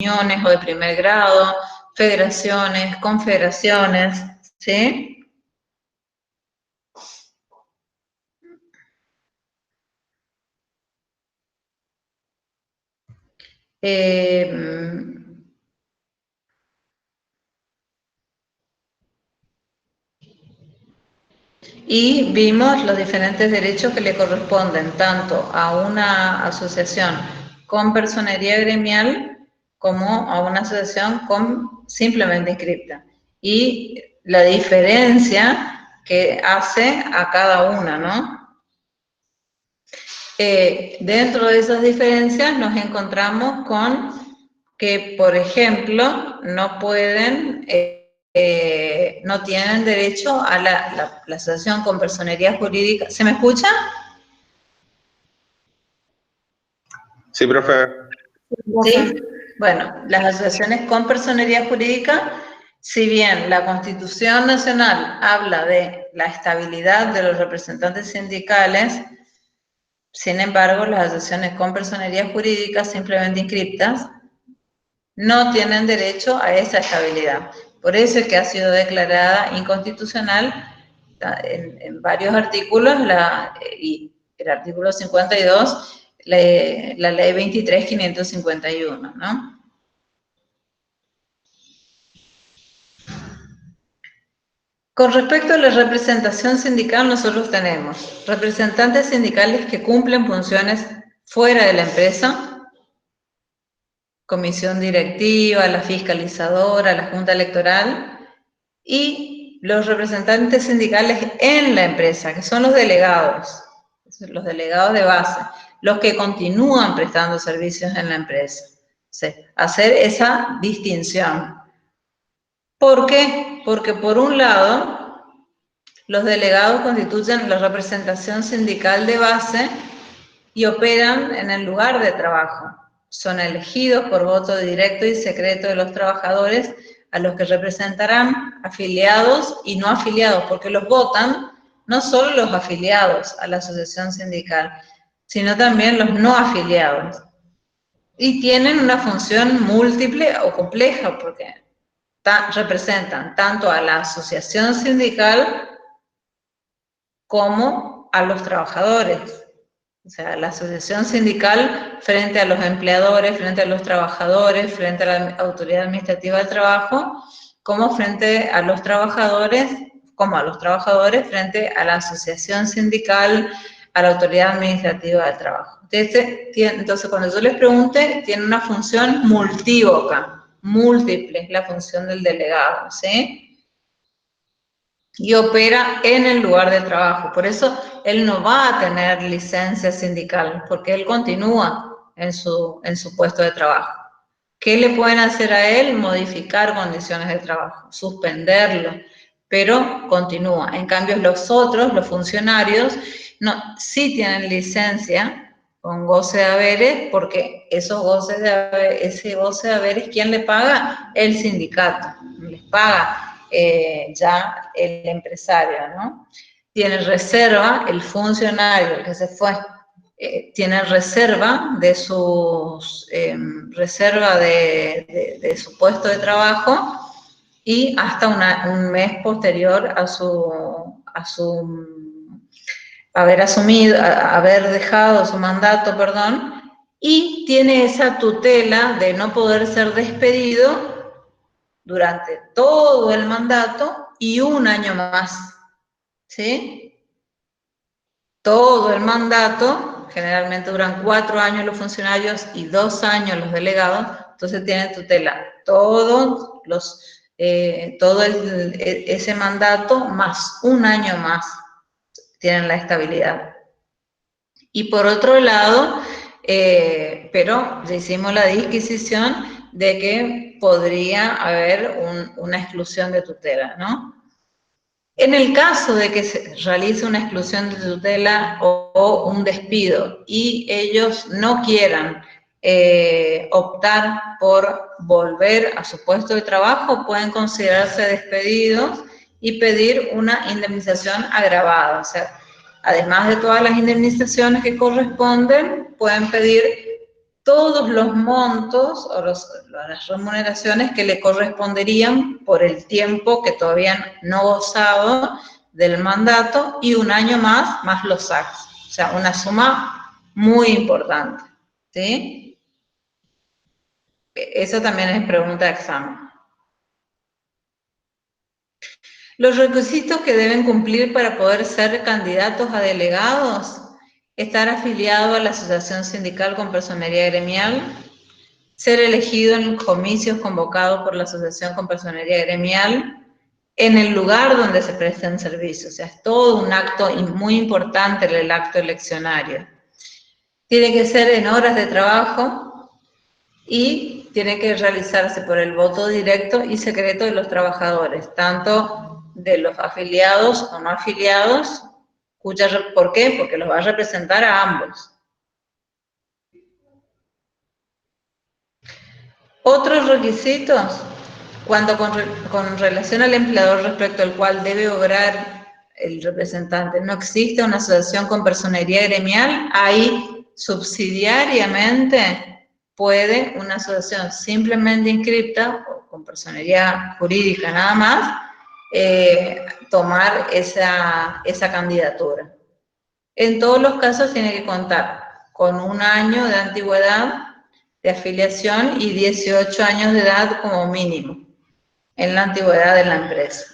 uniones o de primer grado, federaciones, confederaciones, ¿sí? Y vimos los diferentes derechos que le corresponden tanto a una asociación con personería gremial como a una asociación con simplemente inscripta. Y la diferencia que hace a cada una, ¿no? Dentro de esas diferencias nos encontramos con que, por ejemplo, no pueden, no tienen derecho a la asociación con personería jurídica. ¿Se me escucha? Sí, profe. Sí. Bueno, las asociaciones con personería jurídica, si bien la Constitución Nacional habla de la estabilidad de los representantes sindicales, sin embargo, las asociaciones con personería jurídica simplemente inscriptas no tienen derecho a esa estabilidad. Por eso es que ha sido declarada inconstitucional en varios artículos, y el artículo 52, la ley 23.551, ¿no? Con respecto a la representación sindical, nosotros tenemos representantes sindicales que cumplen funciones fuera de la empresa, comisión directiva, la fiscalizadora, la junta electoral, y los representantes sindicales en la empresa, que son los delegados de base, los que continúan prestando servicios en la empresa. Sí, hacer esa distinción. ¿Por qué? Porque por un lado, los delegados constituyen la representación sindical de base y operan en el lugar de trabajo. Son elegidos por voto directo y secreto de los trabajadores a los que representarán afiliados y no afiliados, porque los votan no solo los afiliados a la asociación sindical, sino también los no afiliados. Y tienen una función múltiple o compleja, porque representan tanto a la asociación sindical como a los trabajadores. O sea, la asociación sindical frente a los empleadores, frente a los trabajadores, frente a la autoridad administrativa del trabajo, como frente a los trabajadores, frente a la asociación sindical, a la autoridad administrativa del trabajo. Entonces, cuando yo les pregunte, tiene una función multívoca, múltiple, es la función del delegado, ¿sí? Y opera en el lugar de trabajo. Por eso él no va a tener licencia sindical, porque él continúa en su puesto de trabajo. ¿Qué le pueden hacer a él? Modificar condiciones de trabajo, suspenderlo, pero continúa. En cambio, los otros, los funcionarios, no, sí tienen licencia con goce de haberes, porque ese goce de haberes, ¿quién le paga? El sindicato, les paga ya el empresario, ¿no? Tiene reserva el funcionario, el que se fue, tiene reserva de sus de su puesto de trabajo y hasta un mes posterior a haber dejado su mandato, y tiene esa tutela de no poder ser despedido durante todo el mandato y un año más, ¿sí? Todo el mandato, generalmente duran 4 años los funcionarios y 2 años los delegados, entonces tienen tutela todo ese mandato más un año más tienen la estabilidad. Y por otro lado, pero ya hicimos la disquisición de que podría haber una exclusión de tutela, ¿no? En el caso de que se realice una exclusión de tutela o un despido y ellos no quieran optar por volver a su puesto de trabajo, pueden considerarse despedidos y pedir una indemnización agravada. O sea, además de todas las indemnizaciones que corresponden, pueden pedir todos los montos o las remuneraciones que le corresponderían por el tiempo que todavía no gozado del mandato y un año más los SACs. O sea, una suma muy importante, ¿sí? Eso también es pregunta de examen. Los requisitos que deben cumplir para poder ser candidatos a delegados: estar afiliado a la asociación sindical con personería gremial, ser elegido en comicios convocados por la asociación con personería gremial, en el lugar donde se presten servicios. O sea, es todo un acto muy importante el acto eleccionario. Tiene que ser en horas de trabajo y tiene que realizarse por el voto directo y secreto de los trabajadores, tanto de los afiliados o no afiliados. ¿Por qué? Porque los va a representar a ambos. Otros requisitos: cuando con relación al empleador respecto al cual debe obrar el representante no existe una asociación con personería gremial, ahí subsidiariamente puede una asociación simplemente inscripta o con personería jurídica nada más tomar esa candidatura. En todos los casos tiene que contar con un año de antigüedad de afiliación y 18 años de edad como mínimo en la antigüedad de la empresa.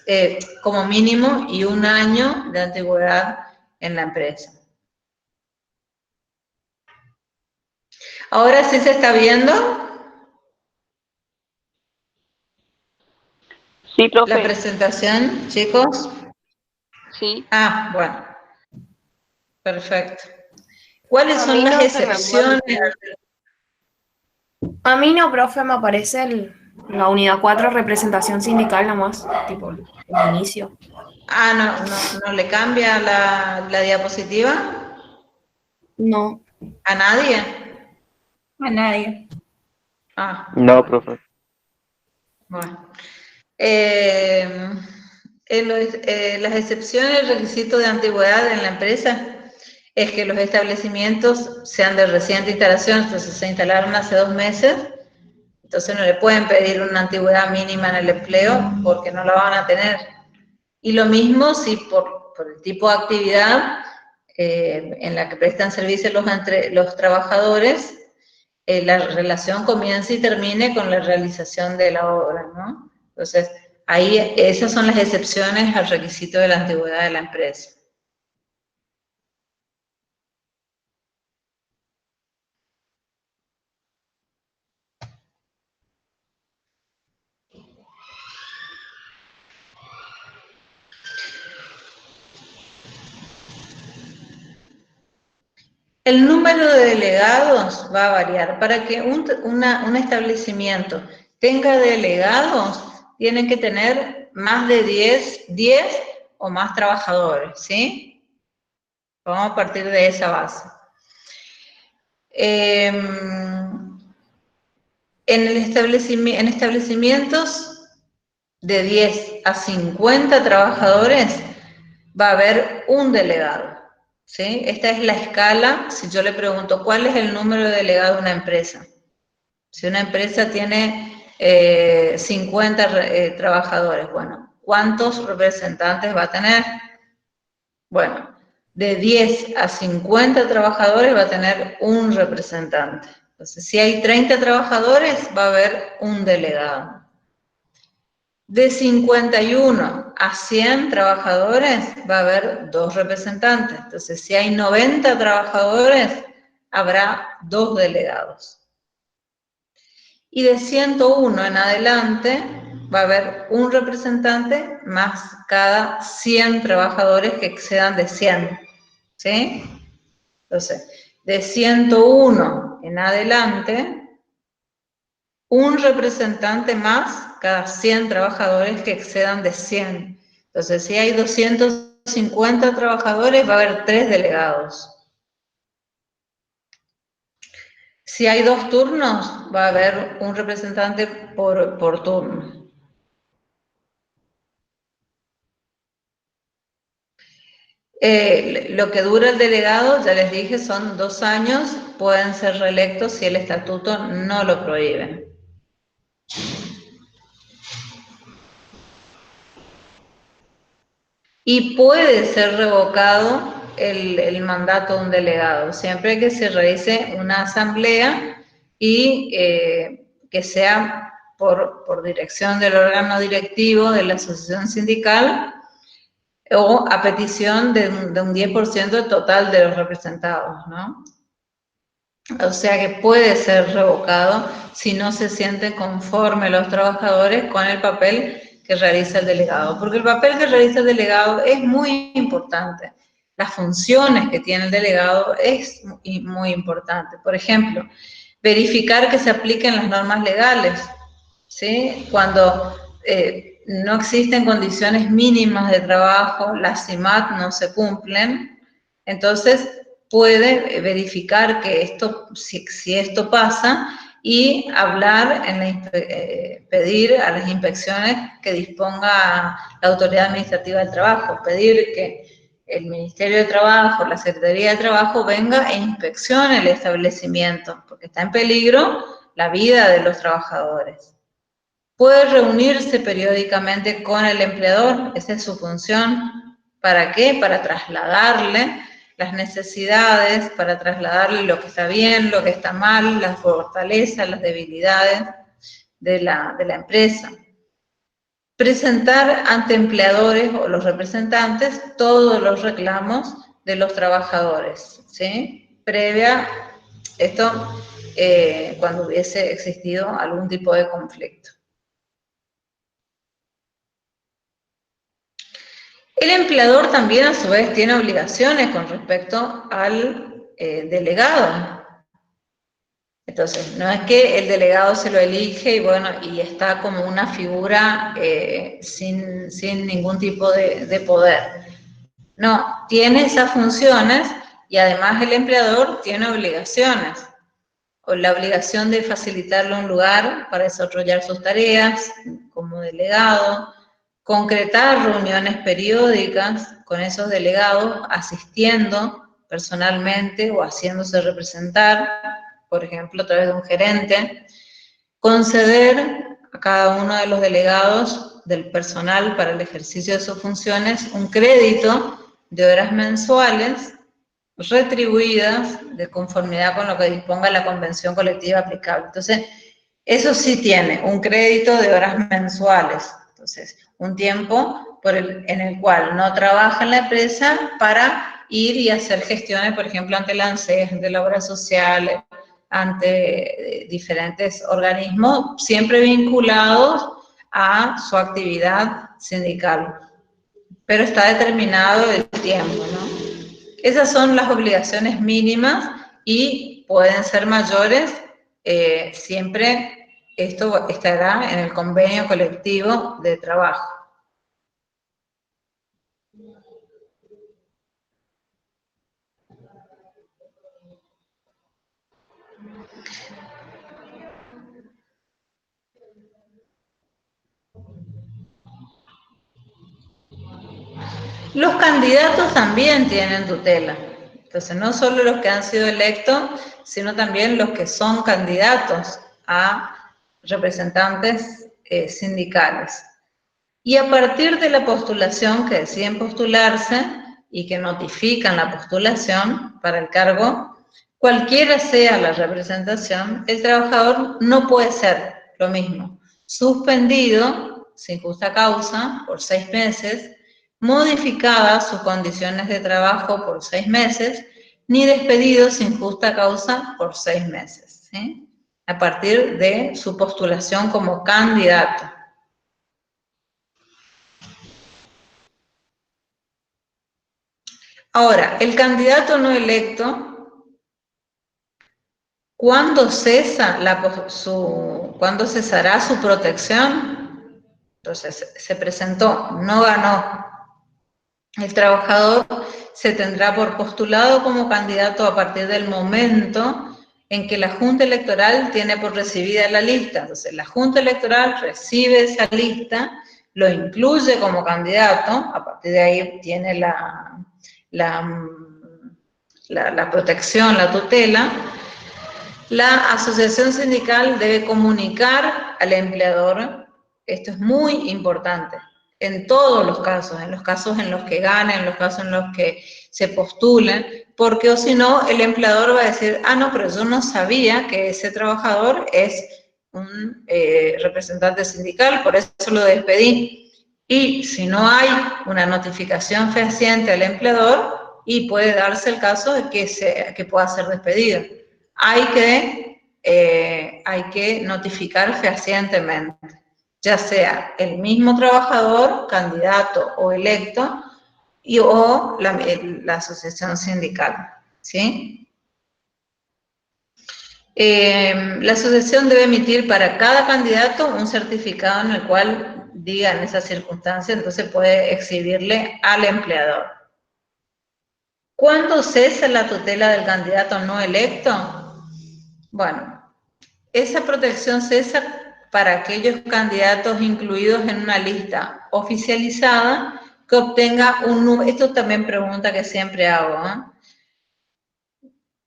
Como mínimo y un año de antigüedad en la empresa. ¿Ahora sí se está viendo? Sí, profe. La presentación, chicos. Sí. Ah, bueno. Perfecto. ¿Cuáles son las excepciones? A mí no, profe, me aparece la unidad 4, representación sindical nomás, tipo el inicio. Ah, no le cambia la diapositiva. No. ¿A nadie? A nadie. Ah. No, profe. Bueno. Las excepciones del requisito de antigüedad en la empresa es que los establecimientos sean de reciente instalación, entonces se instalaron hace 2 meses, entonces no le pueden pedir una antigüedad mínima en el empleo porque no la van a tener. Y lo mismo si por el tipo de actividad en la que prestan servicio los trabajadores, la relación comience y termine con la realización de la obra, ¿no? Entonces, ahí esas son las excepciones al requisito de la antigüedad de la empresa. El número de delegados va a variar. Para que un establecimiento tenga delegados, tienen que tener más de 10 o más trabajadores, ¿sí? Vamos a partir de esa base. En establecimientos de 10 a 50 trabajadores va a haber un delegado, ¿sí? Esta es la escala. Si yo le pregunto, ¿cuál es el número de delegados de una empresa? Si una empresa tiene 50 trabajadores, bueno, ¿cuántos representantes va a tener? Bueno, de 10 a 50 trabajadores va a tener un representante. Entonces, si hay 30 trabajadores, va a haber un delegado. De 51 a 100 trabajadores, va a haber 2 representantes. Entonces, si hay 90 trabajadores, habrá 2 delegados. Y de 101 en adelante, va a haber un representante más cada 100 trabajadores que excedan de 100. ¿Sí? Entonces, de 101 en adelante, un representante más cada 100 trabajadores que excedan de 100. Entonces, si hay 250 trabajadores, va a haber 3 delegados. Si hay 2 turnos, va a haber un representante por turno. Lo que dura el delegado, ya les dije, son 2 años, pueden ser reelectos si el estatuto no lo prohíbe. Y puede ser revocado el mandato de un delegado, siempre que se realice una asamblea y que sea por dirección del órgano directivo de la asociación sindical o a petición de un 10% total de los representados, ¿no? O sea que puede ser revocado si no se sienten conforme los trabajadores con el papel que realiza el delegado, porque el papel que realiza el delegado es muy importante. Las funciones que tiene el delegado es muy importante. Por ejemplo, verificar que se apliquen las normas legales, ¿sí? Cuando no existen condiciones mínimas de trabajo, las CIMAT no se cumplen, entonces puede verificar que esto, si esto pasa, y hablar, pedir a las inspecciones que disponga la Autoridad Administrativa del Trabajo, pedir que el Ministerio de Trabajo, la Secretaría de Trabajo venga e inspeccione el establecimiento, porque está en peligro la vida de los trabajadores. Puede reunirse periódicamente con el empleador, esa es su función. ¿Para qué? Para trasladarle las necesidades, para trasladarle lo que está bien, lo que está mal, las fortalezas, las debilidades de la empresa. Presentar ante empleadores o los representantes todos los reclamos de los trabajadores, ¿sí? Previa, esto cuando hubiese existido algún tipo de conflicto. El empleador también, a su vez, tiene obligaciones con respecto al delegado. Entonces, no es que el delegado se lo elige y bueno, y está como una figura sin ningún tipo de poder. No, tiene esas funciones y además el empleador tiene obligaciones. O la obligación de facilitarle un lugar para desarrollar sus tareas como delegado, concretar reuniones periódicas con esos delegados, asistiendo personalmente o haciéndose representar, por ejemplo, a través de un gerente, conceder a cada uno de los delegados del personal para el ejercicio de sus funciones un crédito de horas mensuales retribuidas de conformidad con lo que disponga la convención colectiva aplicable. Entonces, eso sí tiene un crédito de horas mensuales. Entonces, un tiempo en el cual no trabaja en la empresa para ir y hacer gestiones, por ejemplo, ante la ANSES, ante la obra social, ante diferentes organismos, siempre vinculados a su actividad sindical. Pero está determinado el tiempo, ¿no? Esas son las obligaciones mínimas y pueden ser mayores, siempre esto estará en el convenio colectivo de trabajo. Los candidatos también tienen tutela. Entonces, no solo los que han sido electos, sino también los que son candidatos a representantes sindicales. Y a partir de la postulación, que deciden postularse y que notifican la postulación para el cargo, cualquiera sea la representación, el trabajador no puede ser lo mismo suspendido sin justa causa por 6 meses, modificadas sus condiciones de trabajo por 6 meses, ni despedido sin justa causa por 6 meses, ¿sí? A partir de su postulación como candidato. Ahora, el candidato no electo, ¿cuándo cesará su protección? Entonces, se presentó, no ganó. El trabajador se tendrá por postulado como candidato a partir del momento en que la Junta Electoral tiene por recibida la lista. Entonces, la Junta Electoral recibe esa lista, lo incluye como candidato, a partir de ahí tiene la la protección, la tutela, la asociación sindical debe comunicar al empleador, esto es muy importante, en todos los casos, en los que ganen, en los casos en los que se postulen, porque o si no, el empleador va a decir, ah, no, pero yo no sabía que ese trabajador es un representante sindical, por eso lo despedí. Y si no hay una notificación fehaciente al empleador, y puede darse el caso de que pueda ser despedido. Hay que notificar fehacientemente, ya sea el mismo trabajador, candidato o electo, o la asociación sindical, ¿sí? La asociación debe emitir para cada candidato un certificado en el cual diga en esa circunstancia, entonces puede exhibirle al empleador. ¿Cuándo cesa la tutela del candidato no electo? Bueno, esa protección cesa para aquellos candidatos incluidos en una lista oficializada que obtenga un número. Esto también pregunta que siempre hago, ¿eh?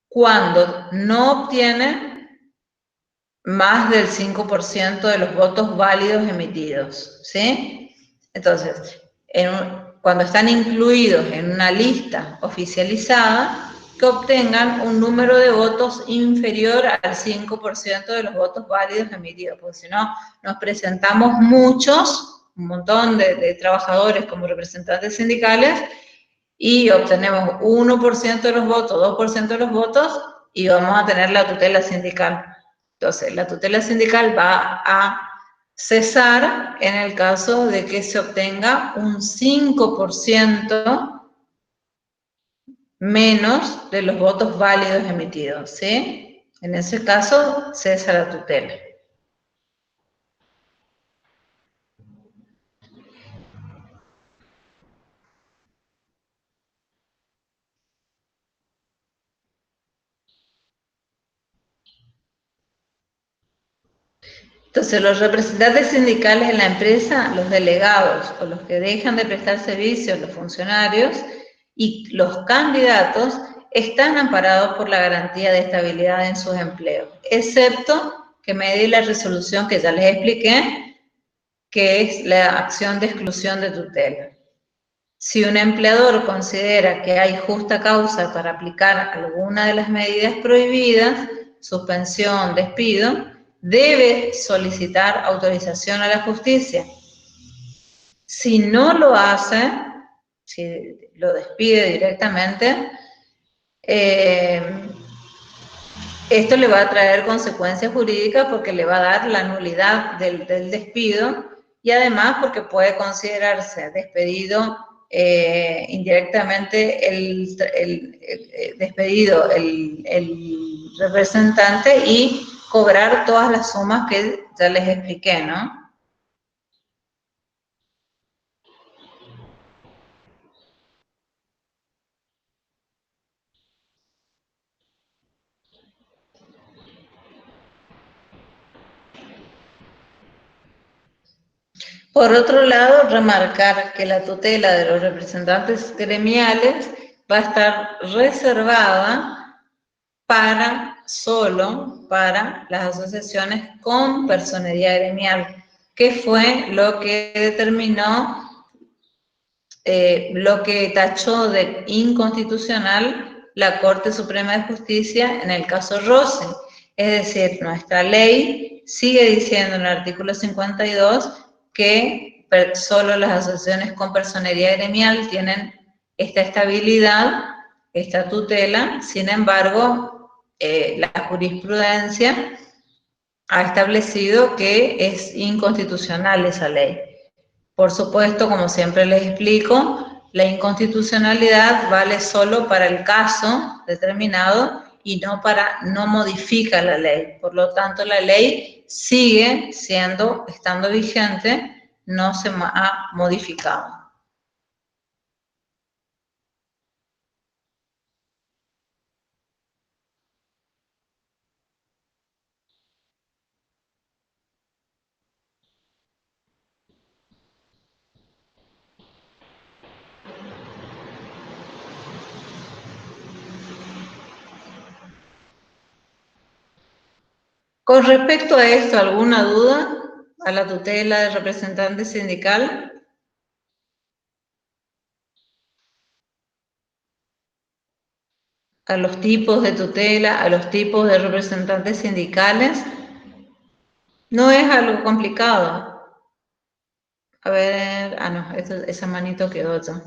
Cuando no obtiene más del 5% de los votos válidos emitidos, ¿sí? Entonces, cuando están incluidos en una lista oficializada, que obtengan un número de votos inferior al 5% de los votos válidos emitidos, porque si no, nos presentamos muchos, un montón de trabajadores como representantes sindicales, y obtenemos 1% de los votos, 2% de los votos, y vamos a tener la tutela sindical. Entonces, la tutela sindical va a cesar en el caso de que se obtenga un 5% menos de los votos válidos emitidos, ¿sí? En ese caso, cesa la tutela. Entonces, los representantes sindicales en la empresa, los delegados o los que dejan de prestar servicios, los funcionarios y los candidatos están amparados por la garantía de estabilidad en sus empleos, excepto que medie la resolución que ya les expliqué, que es la acción de exclusión de tutela. Si un empleador considera que hay justa causa para aplicar alguna de las medidas prohibidas, suspensión, despido, debe solicitar autorización a la justicia. Si no lo hace, si lo despide directamente, esto le va a traer consecuencias jurídicas porque le va a dar la nulidad del despido y además porque puede considerarse despedido indirectamente despedido el representante y cobrar todas las sumas que ya les expliqué, ¿no? Por otro lado, remarcar que la tutela de los representantes gremiales va a estar reservada solo para las asociaciones con personería gremial, que fue lo que determinó, lo que tachó de inconstitucional la Corte Suprema de Justicia en el caso Rosen. Es decir, nuestra ley sigue diciendo en el artículo 52 que solo las asociaciones con personería gremial tienen esta estabilidad, esta tutela. Sin embargo, la jurisprudencia ha establecido que es inconstitucional esa ley. Por supuesto, como siempre les explico, la inconstitucionalidad vale solo para el caso determinado y no modifica la ley. Por lo tanto, la ley sigue estando vigente, no se ha modificado. Con respecto a esto, ¿alguna duda? ¿A la tutela del representante sindical? ¿A los tipos de tutela? ¿A los tipos de representantes sindicales? No es algo complicado. A ver, no, esa manito quedó ya.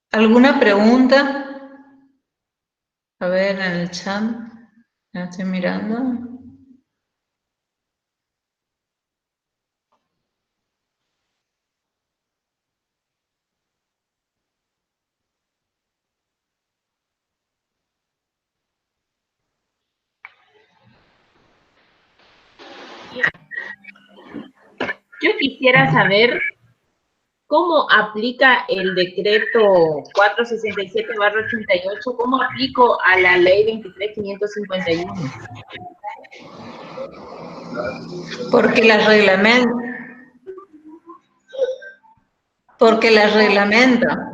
¿Alguna pregunta? A ver, en el chat. Ya estoy mirando. Yo quisiera saber cómo aplica el decreto 467/88, cómo aplico a la ley 23.551. Porque la reglamenta. Porque la reglamenta.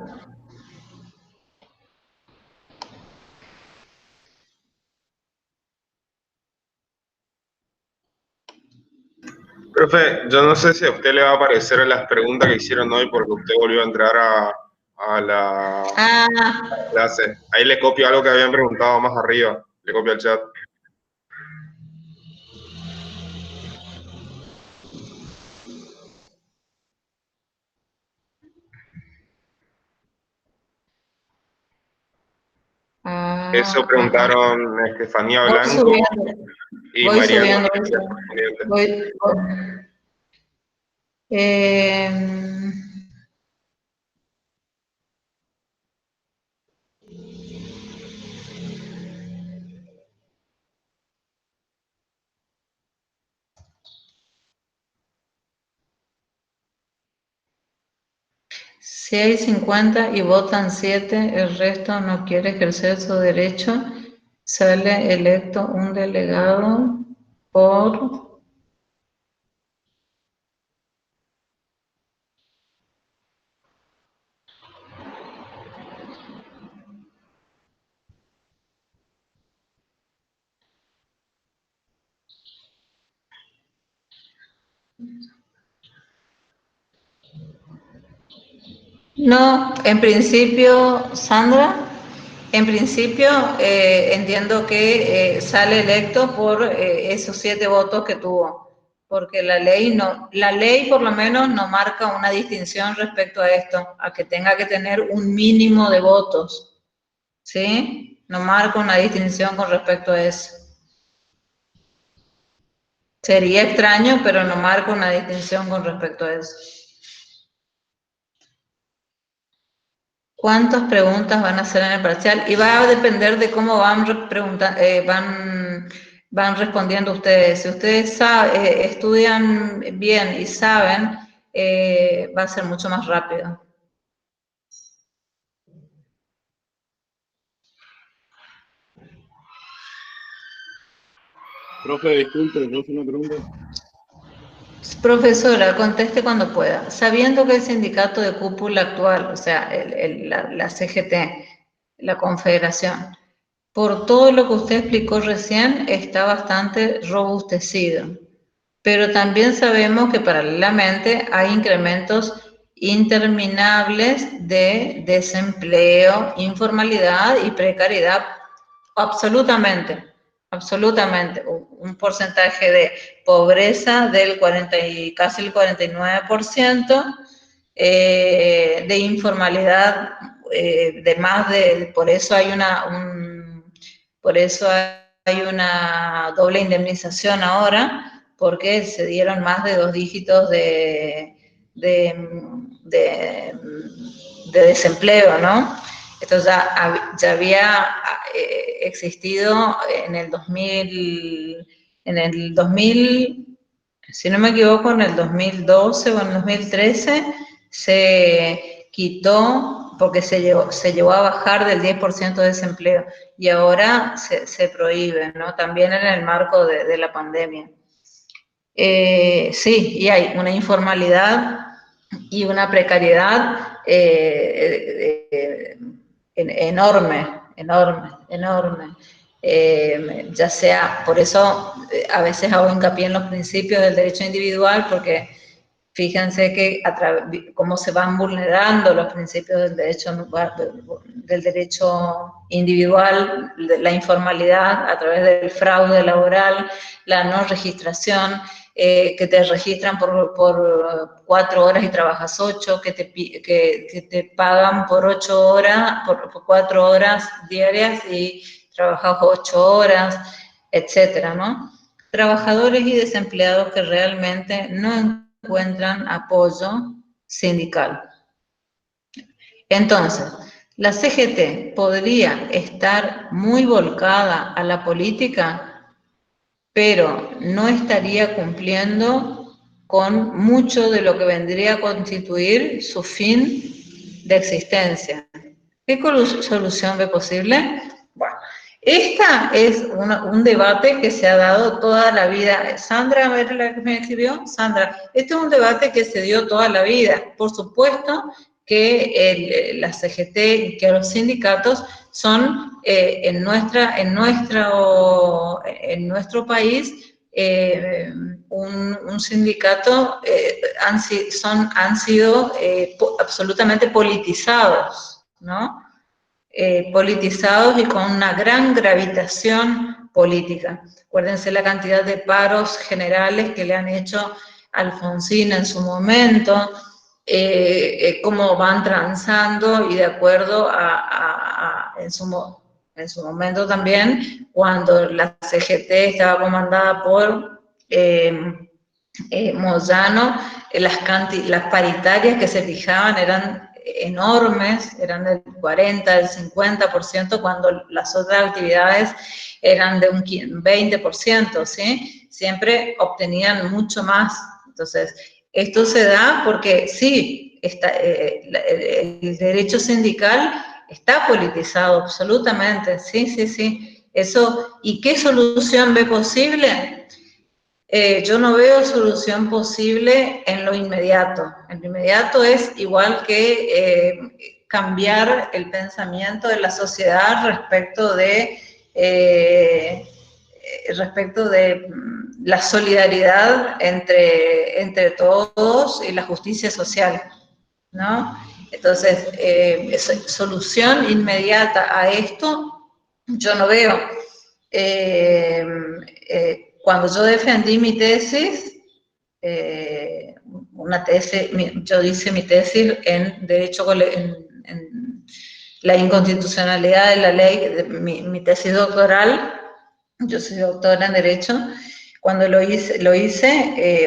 Profe, yo no sé si a usted le va a aparecer en las preguntas que hicieron hoy porque usted volvió a entrar a la clase. Ahí le copio algo que habían preguntado más arriba. Le copio al chat. Eso preguntaron Estefanía Blanco y Voy Mariana. subiendo. Si hay 50 y votan 7, el resto no quiere ejercer su derecho, sale electo un delegado por... No, en principio, Sandra, en principio entiendo que sale electo por esos 7 votos que tuvo, porque la ley por lo menos no marca una distinción respecto a esto, a que tenga que tener un mínimo de votos, ¿sí? No marca una distinción con respecto a eso. Sería extraño, pero no marca una distinción con respecto a eso. ¿Cuántas preguntas van a hacer en el parcial? Y va a depender de cómo van respondiendo ustedes. Si ustedes estudian bien y saben, va a ser mucho más rápido. Profe, disculpe, ¿no es una pregunta? Profesora, conteste cuando pueda. Sabiendo que el sindicato de cúpula actual, o sea, la CGT, la Confederación, por todo lo que usted explicó recién, está bastante robustecido. Pero también sabemos que paralelamente hay incrementos interminables de desempleo, informalidad y precariedad. Absolutamente, absolutamente. Un porcentaje de pobreza del 40 y casi el 49%, de informalidad de más de, por eso hay una doble indemnización ahora, porque se dieron más de 2 dígitos de desempleo, ¿no? Esto ya había existido en el 2000, si no me equivoco, en el 2012 o en el 2013, se quitó porque se llevó a bajar del 10% de desempleo y ahora se prohíbe, ¿no? También en el marco de la pandemia. Sí, y hay una informalidad y una precariedad enorme. Ya sea, por eso a veces hago hincapié en los principios del derecho individual, porque fíjense que cómo se van vulnerando los principios del derecho individual, la informalidad a través del fraude laboral, la no registración, que te registran por 4 horas y trabajas 8, que te pagan por 8 horas, por 4 horas diarias y trabajas 8 horas, etcétera, ¿no? Trabajadores y desempleados que realmente no encuentran apoyo sindical. Entonces, la CGT podría estar muy volcada a la política, pero no estaría cumpliendo con mucho de lo que vendría a constituir su fin de existencia. ¿Qué solución ve posible? Bueno, esta es un debate que se ha dado toda la vida. Sandra, a ver la que me escribió. Sandra, este es un debate que se dio toda la vida. Por supuesto que la CGT y que los sindicatos son en nuestro país un sindicato, han sido absolutamente politizados, ¿no? Politizados y con una gran gravitación política. Acuérdense la cantidad de paros generales que le han hecho a Alfonsín en su momento, cómo van transando y de acuerdo en su momento también, cuando la CGT estaba comandada por Moyano, las paritarias que se fijaban eran enormes, eran del 40, del 50%, cuando las otras actividades eran de un 20%, ¿sí? Siempre obtenían mucho más. Entonces, esto se da porque sí, el derecho sindical está politizado absolutamente, sí. Eso, ¿y qué solución ve posible? Yo no veo solución posible en lo inmediato. En lo inmediato es igual que cambiar el pensamiento de la sociedad respecto de la solidaridad entre todos y la justicia social, ¿no? Entonces, solución inmediata a esto yo no veo. Cuando yo defendí mi tesis, yo hice mi tesis en Derecho, en la inconstitucionalidad de la ley, mi tesis doctoral, yo soy doctora en Derecho. Cuando lo hice,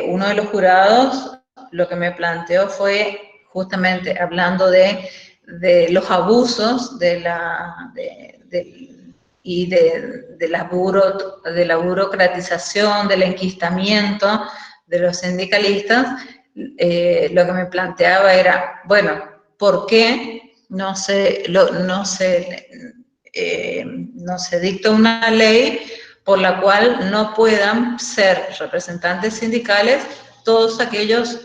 uno de los jurados lo que me planteó fue justamente hablando de los abusos de la burocratización, del enquistamiento de los sindicalistas. Lo que me planteaba era, bueno, ¿por qué no se dicta una ley por la cual no puedan ser representantes sindicales todos aquellos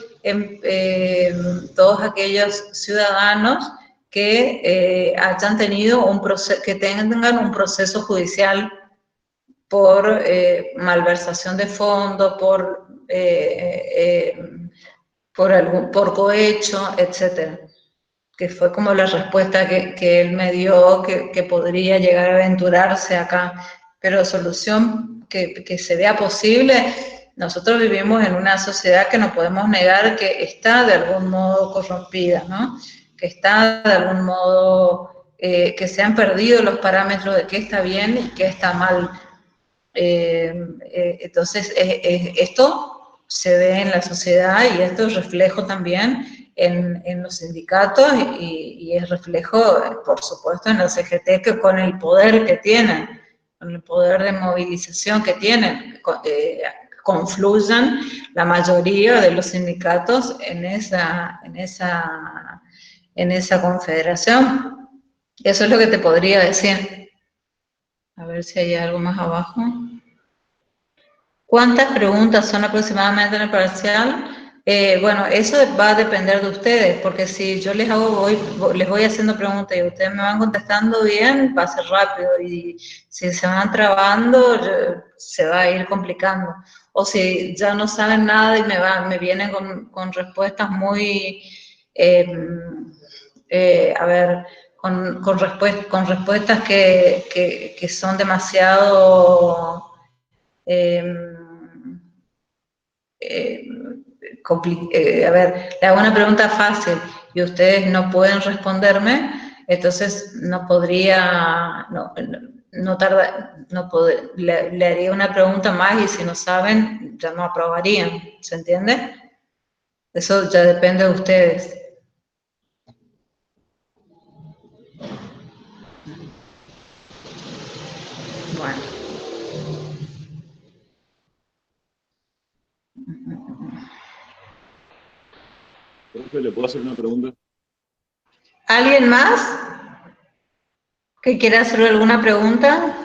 ciudadanos que hayan tenido que tengan un proceso judicial por malversación de fondos, por cohecho, etcétera? Que fue como la respuesta que él me dio, que podría llegar a aventurarse acá. Pero solución que se vea posible, nosotros vivimos en una sociedad que no podemos negar que está de algún modo corrompida, ¿no? Que está de algún modo, que se han perdido los parámetros de qué está bien y qué está mal. Entonces, esto se ve en la sociedad y esto es reflejo también en los sindicatos y es reflejo, por supuesto, en la CGT, que con el poder que tienen, con el poder de movilización que tienen, confluyen la mayoría de los sindicatos en en esa confederación. Eso es lo que te podría decir. A ver si hay algo más abajo. ¿Cuántas preguntas son aproximadamente en el parcial? Bueno, eso va a depender de ustedes, porque si yo les voy haciendo preguntas y ustedes me van contestando bien, va a ser rápido, y si se van trabando, se va a ir complicando. O si ya no saben nada y me vienen con respuestas muy, a ver, con respuestas que son demasiado... a ver, le hago una pregunta fácil y ustedes no pueden responderme, entonces no podría, no tarda, le haría una pregunta más y si no saben, ya no aprobarían, ¿se entiende? Eso ya depende de ustedes. Bueno. Profe, ¿le puedo hacer una pregunta? ¿Alguien más que quiera hacer alguna pregunta?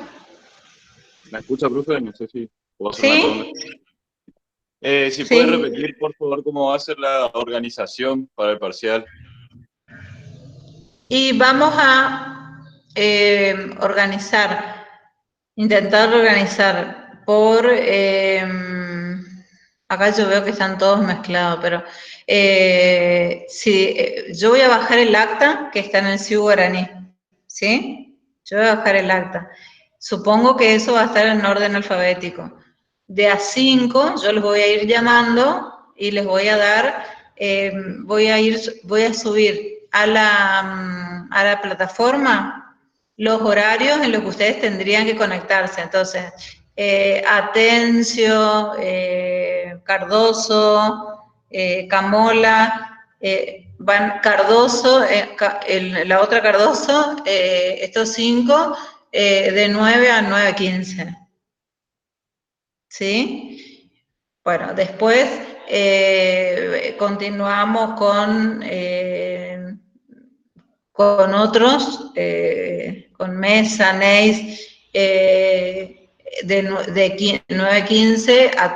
¿Me escucha, profe? No sé si puedo hacer una pregunta. ¿Sí? Si puede Sí. repetir, por favor, cómo va a ser la organización para el parcial. Y vamos a intentar organizar por... acá yo veo que están todos mezclados, pero sí, yo voy a bajar el acta que está en el Ciu Guaraní, ¿sí? Yo voy a bajar el acta. Supongo que eso va a estar en orden alfabético. De a 5 yo los voy a ir llamando y les voy a dar, voy a subir a la plataforma los horarios en los que ustedes tendrían que conectarse. Entonces, Atencio, Cardoso, Camola, van Cardoso, la otra Cardoso, estos 5, de 9 a 9:15. ¿Sí? Bueno, después continuamos con otros, con Mesa, Neis, de 9:15 a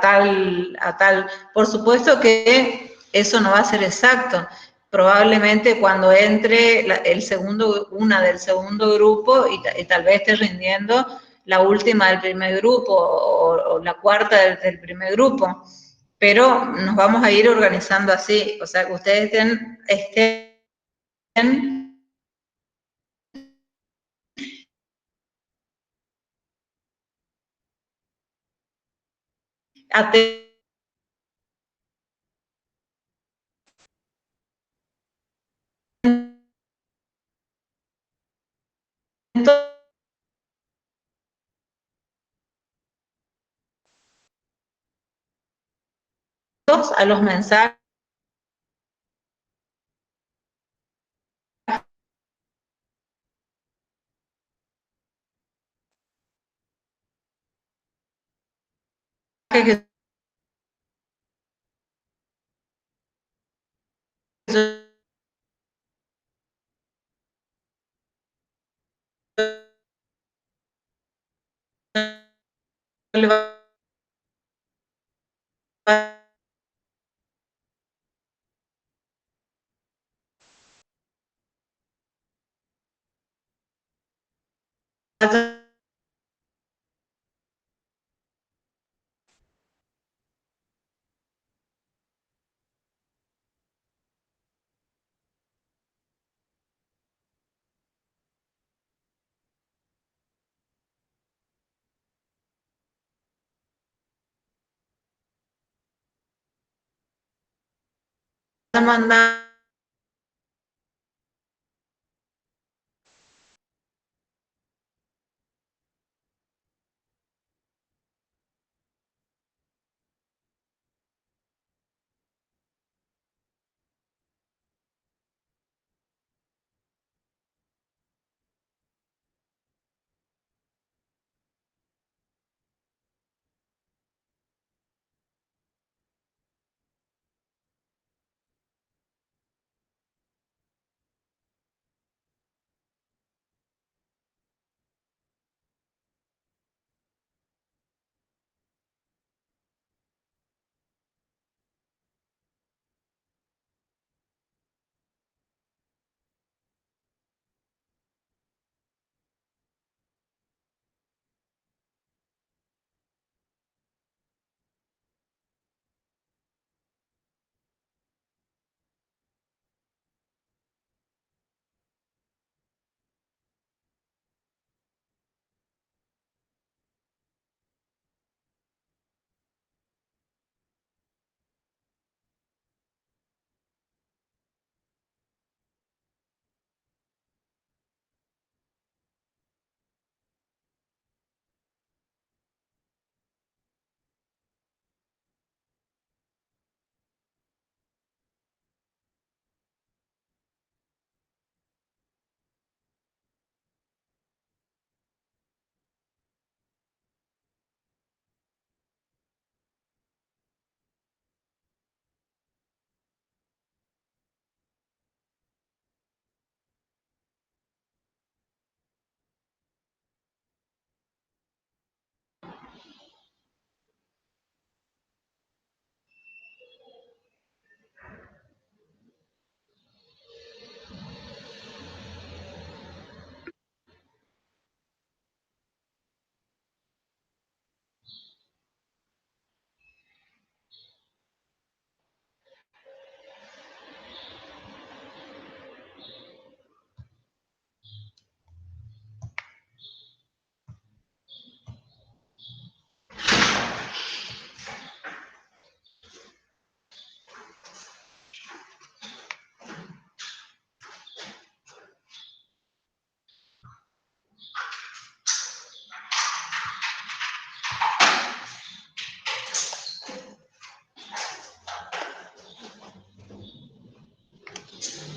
tal. Por supuesto que eso no va a ser exacto. Probablemente cuando entre una del segundo grupo y tal vez esté rindiendo la última del primer grupo o la cuarta del primer grupo. Pero nos vamos a ir organizando así, o sea, que ustedes estén atentos a los mensajes que yo le vaya mandando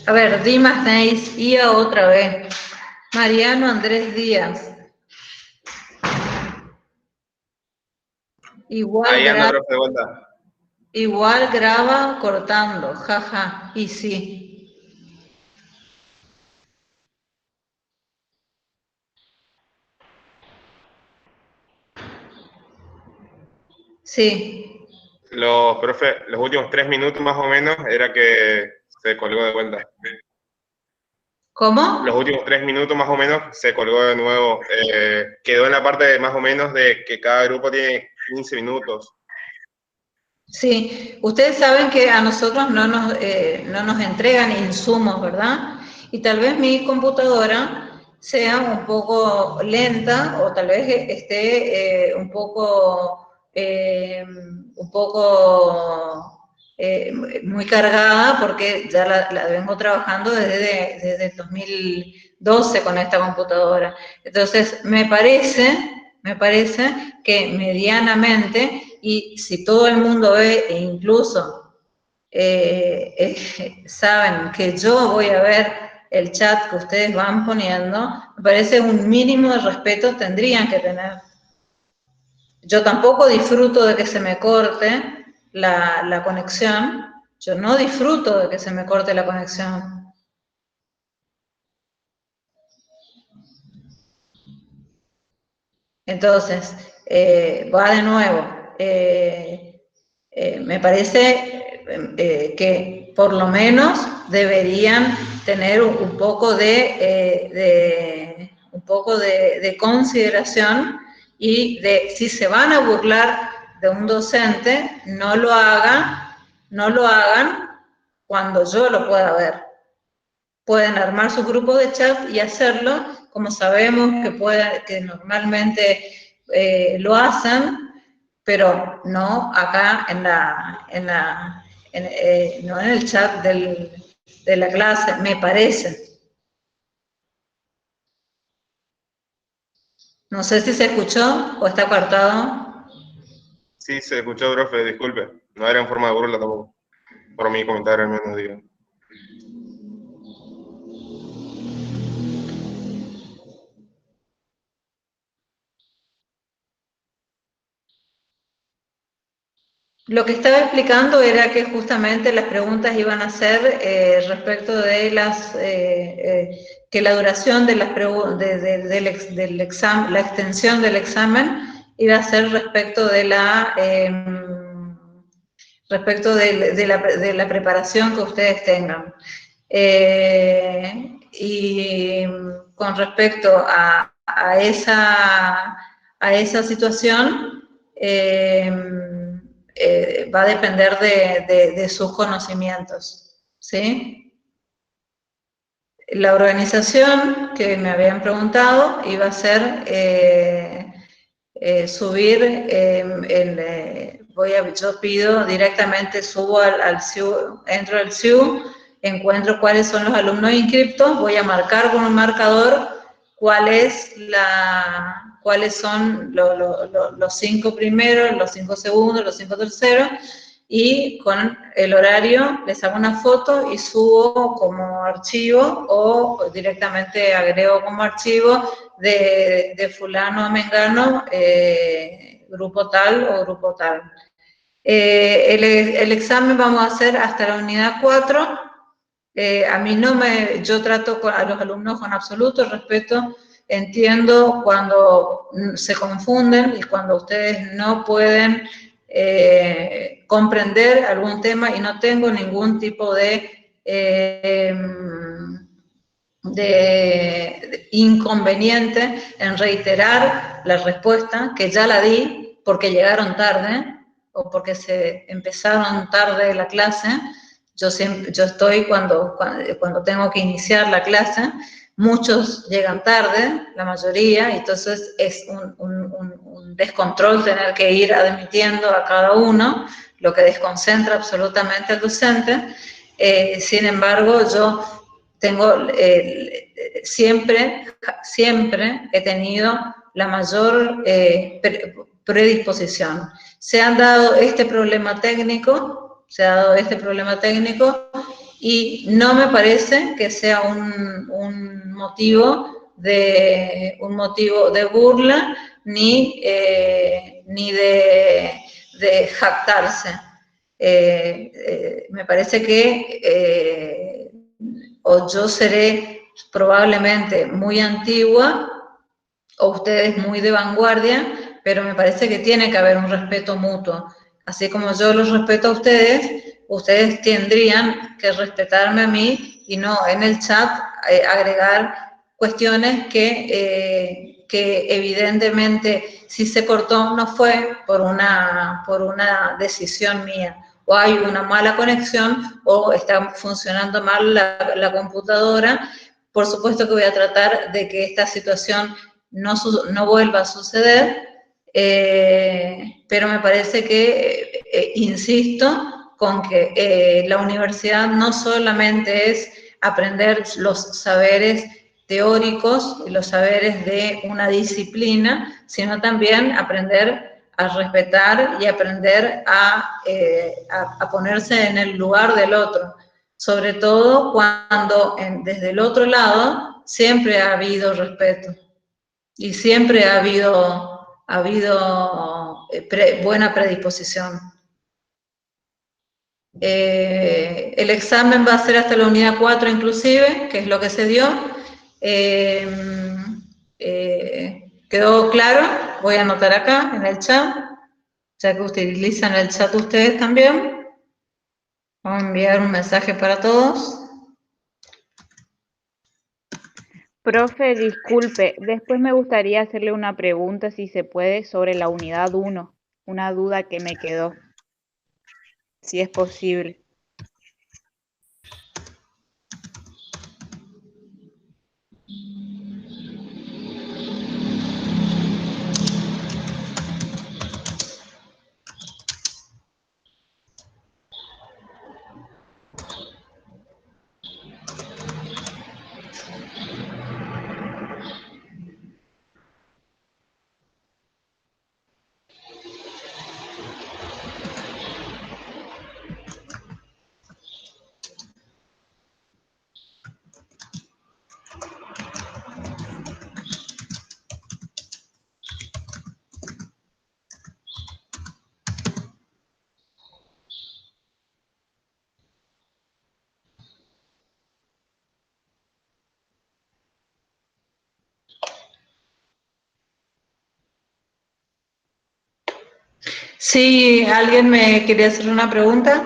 A ver, Dimas Neis, IA otra vez. Mariano Andrés Díaz. Ahí anda, profe, de vuelta. Igual graba cortando, jaja, y sí. Sí. Profe, los últimos 3 minutos más o menos era que se colgó de vuelta. ¿Cómo? Los últimos 3 minutos más o menos se colgó de nuevo. Quedó en la parte de más o menos de que cada grupo tiene 15 minutos. Sí, ustedes saben que a nosotros no nos entregan insumos, ¿verdad? Y tal vez mi computadora sea un poco lenta o tal vez esté un poco muy cargada porque ya la vengo trabajando desde el 2012 con esta computadora. Entonces, me parece que medianamente, y si todo el mundo ve e incluso saben que yo voy a ver el chat que ustedes van poniendo, me parece un mínimo de respeto tendrían que tener. Yo tampoco disfruto de que se me corte la conexión, yo no disfruto de que se me corte la conexión. Entonces, va de nuevo. Me parece que por lo menos deberían tener un poco de consideración y de si se van a burlar de un docente, no lo hagan cuando yo lo pueda ver. Pueden armar su grupo de chat y hacerlo, como sabemos que normalmente lo hacen, pero no acá no en el chat de la clase, me parece. No sé si se escuchó o está cortado. Sí, se escuchó, profe, disculpe. No era en forma de burla tampoco. Por mi comentario al menos, digo. Lo que estaba explicando era que justamente las preguntas iban a ser respecto de que la duración de las del examen, la extensión del examen iba a ser respecto de la preparación que ustedes tengan. Y con respecto a esa situación, va a depender de sus conocimientos, ¿sí? La organización que me habían preguntado iba a ser subir, yo pido directamente, subo al SIU, entro al SIU, encuentro cuáles son los alumnos inscriptos, voy a marcar con un marcador cuáles son los 5 primeros, los 5 segundos, los 5 terceros, y con el horario les hago una foto y subo como archivo o directamente agrego como archivo de fulano a mengano, grupo tal o grupo tal. El examen vamos a hacer hasta la unidad 4. Yo trato a los alumnos con absoluto respeto, entiendo cuando se confunden y cuando ustedes no pueden comprender algún tema y no tengo ningún tipo de inconveniente en reiterar la respuesta, que ya la di porque llegaron tarde o porque se empezaron tarde la clase. Yo estoy cuando tengo que iniciar la clase, muchos llegan tarde, la mayoría, y entonces es un descontrol tener que ir admitiendo a cada uno, lo que desconcentra absolutamente al docente. Sin embargo, yo tengo, siempre he tenido la mayor predisposición. Se ha dado este problema técnico y no me parece que sea un motivo de burla ni de jactarse. Me parece que o yo seré probablemente muy antigua o ustedes muy de vanguardia, pero me parece que tiene que haber un respeto mutuo. Así como yo los respeto a ustedes, ustedes tendrían que respetarme a mí y no en el chat agregar cuestiones que evidentemente si se cortó no fue por una decisión mía. O hay una mala conexión o está funcionando mal la computadora. Por supuesto que voy a tratar de que esta situación no vuelva a suceder, pero me parece que, insisto, con que la universidad no solamente es aprender los saberes teóricos y los saberes de una disciplina, sino también aprender a respetar y aprender a ponerse en el lugar del otro, sobre todo cuando desde el otro lado siempre ha habido respeto y siempre ha habido buena predisposición. El examen va a ser hasta la unidad 4 inclusive, que es lo que se dio. ¿Quedó claro? Voy a anotar acá en el chat, ya que utilizan el chat ustedes también. Vamos a enviar un mensaje para todos. Profe, disculpe, después me gustaría hacerle una pregunta, si se puede, sobre la unidad 1, una duda que me quedó, si es posible. Sí, ¿alguien me quería hacer una pregunta?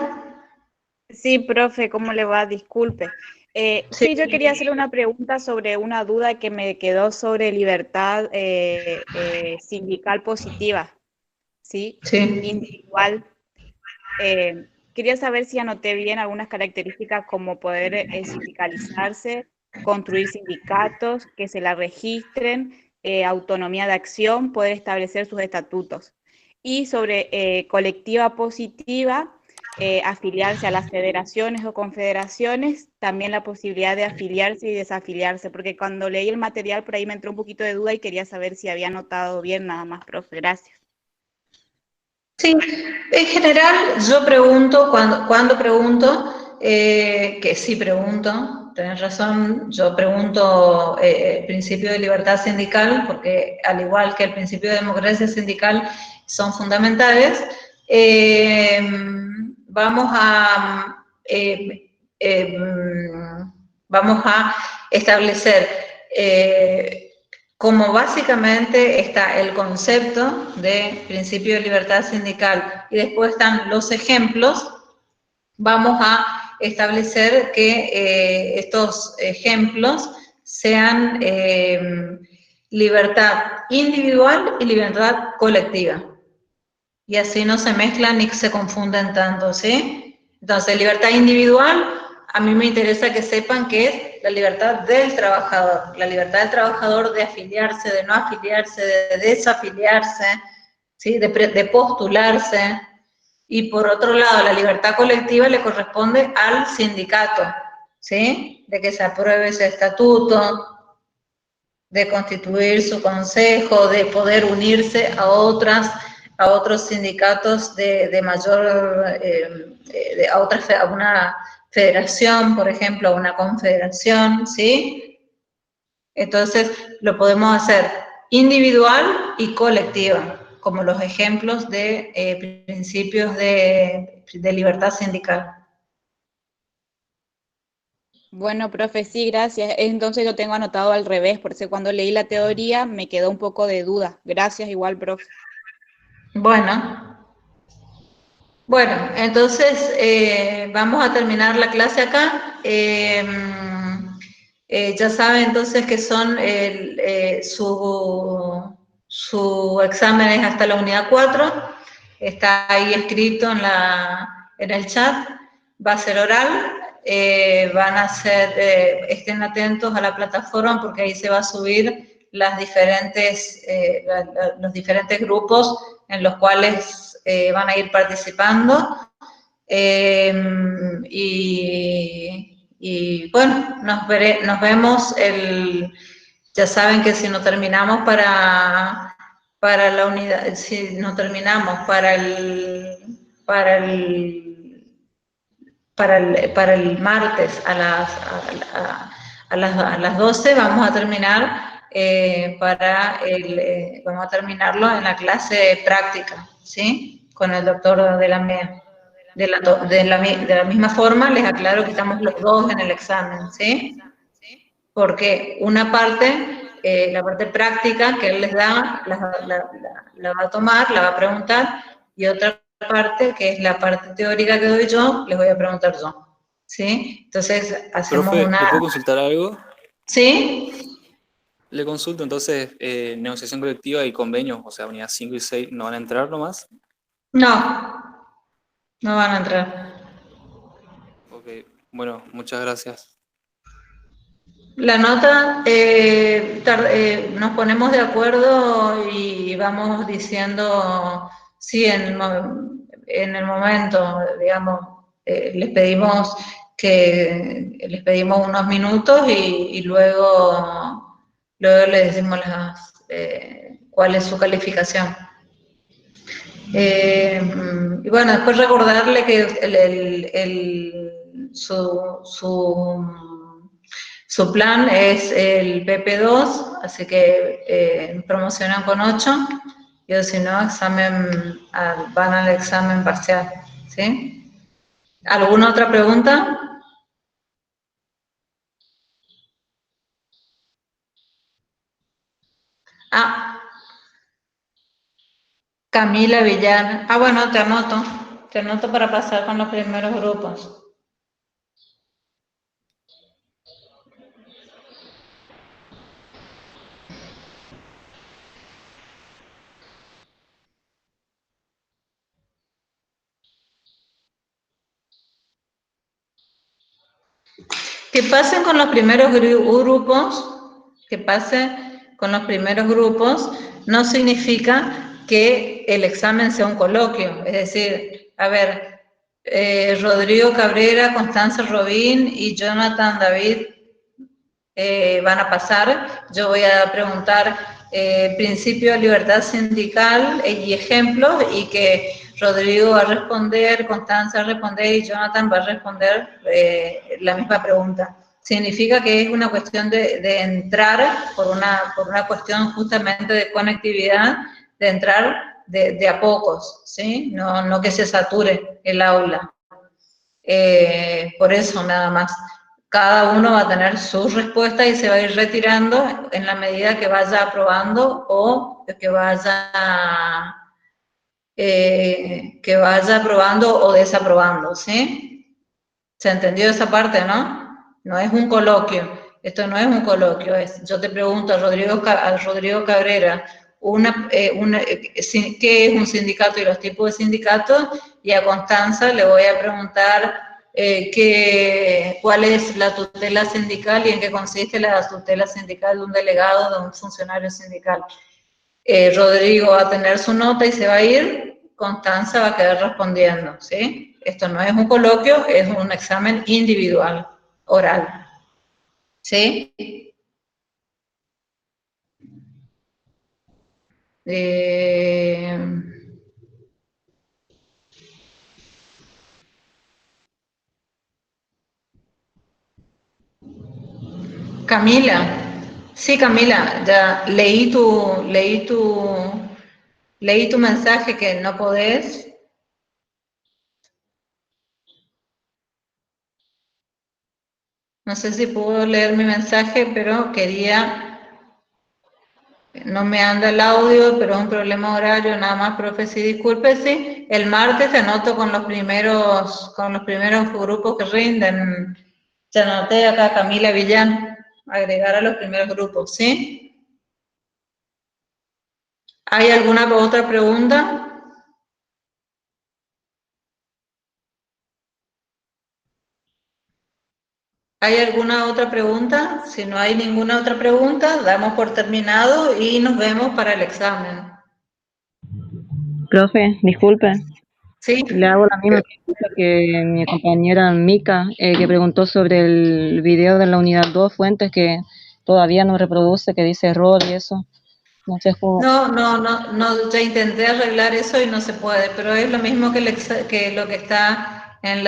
Sí, profe, ¿cómo le va? Disculpe. Sí, yo quería hacerle una pregunta sobre una duda que me quedó sobre libertad sindical positiva, ¿sí? Sí. Individual. Quería saber si anoté bien algunas características como poder sindicalizarse, construir sindicatos, que se la registren, autonomía de acción, poder establecer sus estatutos. Y sobre colectiva positiva, afiliarse a las federaciones o confederaciones, también la posibilidad de afiliarse y desafiliarse, porque cuando leí el material por ahí me entró un poquito de duda y quería saber si había anotado bien, nada más, profe. Gracias. Sí, en general yo pregunto, cuando pregunto, que sí pregunto, tenés razón, yo pregunto el principio de libertad sindical, porque al igual que el principio de democracia sindical son fundamentales. Vamos a establecer como básicamente está el concepto de principio de libertad sindical y después están los ejemplos, vamos a establecer que estos ejemplos sean libertad individual y libertad colectiva. Y así no se mezclan ni se confunden tanto, ¿sí? Entonces, libertad individual, a mí me interesa que sepan que es la libertad del trabajador de afiliarse, de no afiliarse, de desafiliarse, ¿sí? De postularse. Y por otro lado, la libertad colectiva le corresponde al sindicato, ¿sí? De que se apruebe ese estatuto, de constituir su consejo, de poder unirse a otros sindicatos de mayor, a una federación, por ejemplo, una confederación, ¿sí? Entonces, lo podemos hacer individual y colectiva, como los ejemplos de principios de libertad sindical. Bueno, profe, sí, gracias. Entonces lo tengo anotado al revés, por eso cuando leí la teoría me quedó un poco de duda. Gracias igual, profe. Bueno, entonces vamos a terminar la clase acá. Ya saben entonces que son su examen es hasta la unidad 4. Está ahí escrito en el chat. Va a ser oral. Van a ser, estén atentos a la plataforma porque ahí se va a subir los diferentes grupos en los cuales van a ir participando. Y bueno, nos vemos ya saben que si no terminamos para la unidad, si no terminamos para el martes a las 12 vamos a terminar vamos a terminarlo en la clase práctica, ¿sí? Con el doctor de la MEA. De la misma forma, les aclaro que estamos los dos en el examen, ¿sí? Porque una parte, la parte práctica que él les da, la va a tomar, la va a preguntar, y otra parte, que es la parte teórica que doy yo, les voy a preguntar yo, ¿sí? Entonces, hacemos Profe, ¿le puedo consultar algo? ¿Sí? Le consulto, entonces, negociación colectiva y convenios, o sea, unidad 5 y 6, ¿no van a entrar nomás? No, no van a entrar. Ok, bueno, muchas gracias. La nota, nos ponemos de acuerdo y vamos diciendo, sí, en el momento, digamos, les pedimos unos minutos y luego les decimos cuál es su calificación. Y bueno, después recordarle que su plan es el PP2, así que promocionan con 8, y si no, van al examen parcial, ¿sí? ¿Alguna otra pregunta? Ah, Camila Villar. Ah, bueno, te anoto para pasar con los primeros grupos. Que pasen con los primeros grupos, no significa que el examen sea un coloquio. Es decir, a ver, Rodrigo Cabrera, Constanza Robín y Jonathan David van a pasar. Yo voy a preguntar principio de libertad sindical y ejemplos, y que Rodrigo va a responder, Constanza va a responder y Jonathan va a responder la misma pregunta. Significa que es una cuestión de entrar por una cuestión justamente de conectividad, de entrar de a pocos, ¿sí? No que se sature el aula. Por eso nada más. Cada uno va a tener sus respuestas y se va a ir retirando en la medida que vaya aprobando o que vaya aprobando o desaprobando, ¿sí? ¿Se entendió esa parte, no? No es un coloquio. Esto no es un coloquio. Yo te pregunto a Rodrigo Cabrera, ¿qué es un sindicato y los tipos de sindicatos? Y a Constanza le voy a preguntar cuál es la tutela sindical y en qué consiste la tutela sindical de un delegado, de un funcionario sindical. Rodrigo va a tener su nota y se va a ir, Constanza va a quedar respondiendo, ¿sí? Esto no es un coloquio, es un examen individual, oral, ¿sí? Camila, sí, Camila, ya leí tu mensaje que no podés. No sé si pudo leer mi mensaje, pero no me anda el audio, pero es un problema horario, nada más, profe, sí, disculpe, sí. El martes te anoto con los primeros grupos que rinden. Te anoté acá Camila Villán, agregar a los primeros grupos, ¿sí? ¿Hay alguna otra pregunta? ¿Hay alguna otra pregunta? Si no hay ninguna otra pregunta, damos por terminado y nos vemos para el examen. Profe, disculpe. Sí. Le hago la misma pregunta que mi compañera Mica, que preguntó sobre el video de la unidad 2 Fuentes, que todavía no reproduce, que dice error y eso. No sé cómo. No, ya intenté arreglar eso y no se puede, pero es lo mismo que lo que está en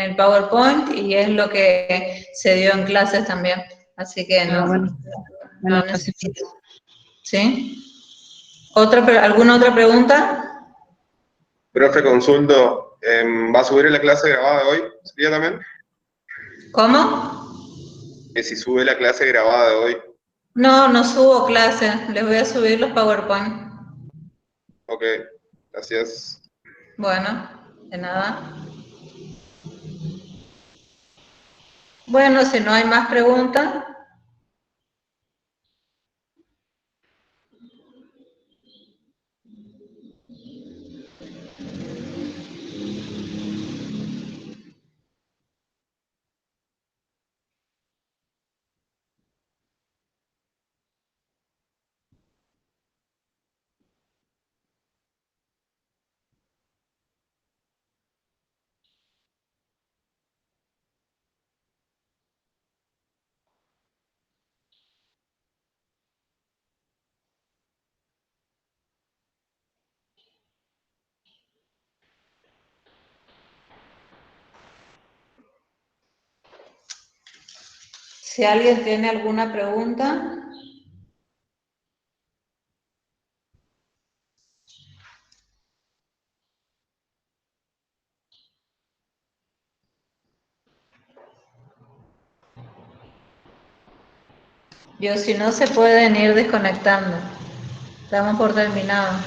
el PowerPoint y es lo que se dio en clases también. Así que no necesito. ¿Sí? ¿Alguna otra pregunta? Profe, consulto, ¿va a subir la clase grabada de hoy? ¿Sería también? ¿Cómo? Que si sube la clase grabada de hoy. No subo clase, les voy a subir los PowerPoint. Ok, gracias. Bueno, de nada. Bueno, si no hay más preguntas. Si alguien tiene alguna pregunta. Si no se pueden ir desconectando. Damos por terminado.